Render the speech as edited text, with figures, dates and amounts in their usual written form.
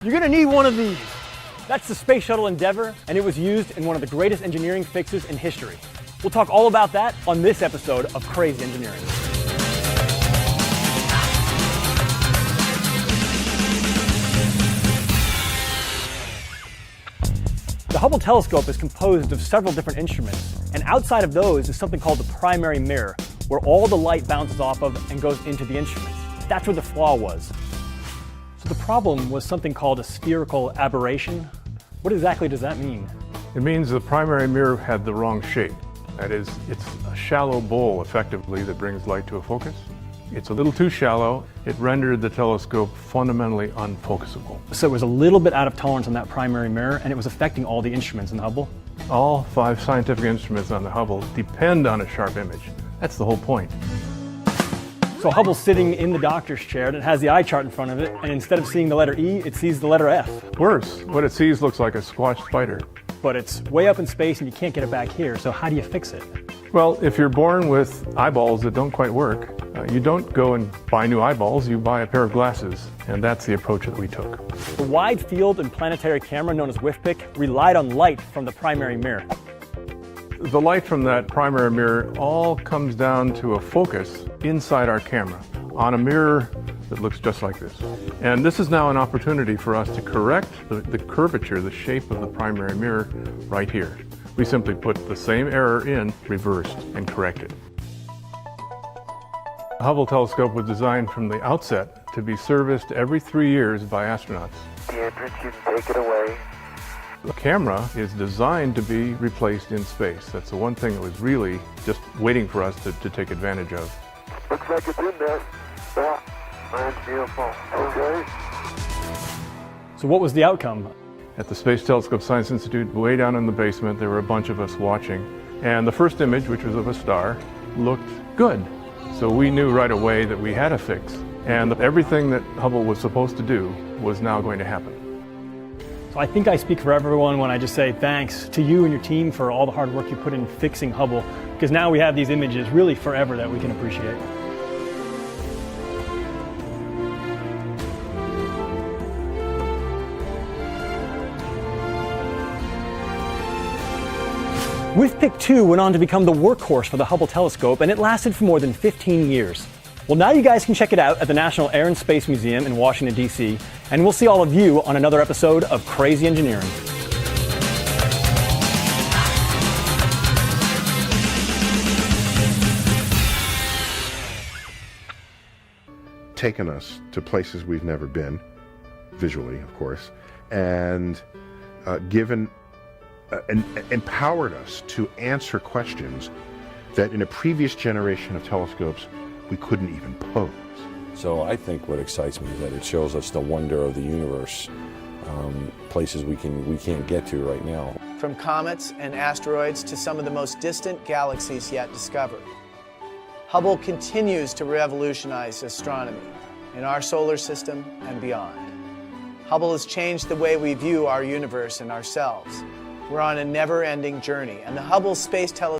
You're gonna need one of these. That's the Space Shuttle Endeavour, and it was used in one of the greatest engineering fixes in history. We'll talk all about that on this episode of Crazy Engineering. The Hubble telescope is composed of several different instruments, and outside of those is something called the primary mirror, where all the light bounces off of and goes into the instruments. That's where the flaw was. So the problem was something called a spherical aberration. What exactly does that mean? It means the primary mirror had the wrong shape. That is, it's a shallow bowl, effectively, that brings light to a focus. It's a little too shallow. It rendered the telescope fundamentally unfocusable. So it was a little bit out of tolerance on that primary mirror, and it was affecting all the instruments in the Hubble? All 5 scientific instruments on the Hubble depend on a sharp image. That's the whole point. So Hubble's sitting in the doctor's chair, and it has the eye chart in front of it, and instead of seeing the letter E, it sees the letter F. Worse, what it sees looks like a squashed spider. But it's way up in space, and you can't get it back here, so how do you fix it? Well, if you're born with eyeballs that don't quite work, you don't go and buy new eyeballs, you buy a pair of glasses, and that's the approach that we took. The wide field and planetary camera, known as WIFPIC, relied on light from the primary mirror. The light from that primary mirror all comes down to a focus inside our camera on a mirror that looks just like this. And this is now an opportunity for us to correct the curvature, the shape of the primary mirror right here. We simply put the same error in, reversed, and corrected. The Hubble telescope was designed from the outset to be serviced every 3 years by astronauts. Andrews, you can take it away. The camera is designed to be replaced in space. That's the one thing that was really just waiting for us to take advantage of. Looks like it's in there. Yeah, that's beautiful. Okay. So what was the outcome? At the Space Telescope Science Institute, way down in the basement, there were a bunch of us watching. And the first image, which was of a star, looked good. So we knew right away that we had a fix. And everything that Hubble was supposed to do was now going to happen. So I think I speak for everyone when I just say thanks to you and your team for all the hard work you put in fixing Hubble, because now we have these images really forever that we can appreciate. WIFPIC 2 went on to become the workhorse for the Hubble telescope, and it lasted for more than 15 years. Well, now you guys can check it out at the National Air and Space Museum in Washington, D.C., and we'll see all of you on another episode of Crazy Engineering. Taken us to places we've never been, visually, of course, and empowered us to answer questions that in a previous generation of telescopes we couldn't even pose. So I think what excites me is that it shows us the wonder of the universe, places we can't get to right now. From comets and asteroids to some of the most distant galaxies yet discovered. Hubble continues to revolutionize astronomy in our solar system and beyond. Hubble has changed the way we view our universe and ourselves. We're on a never-ending journey, and the Hubble Space Telescope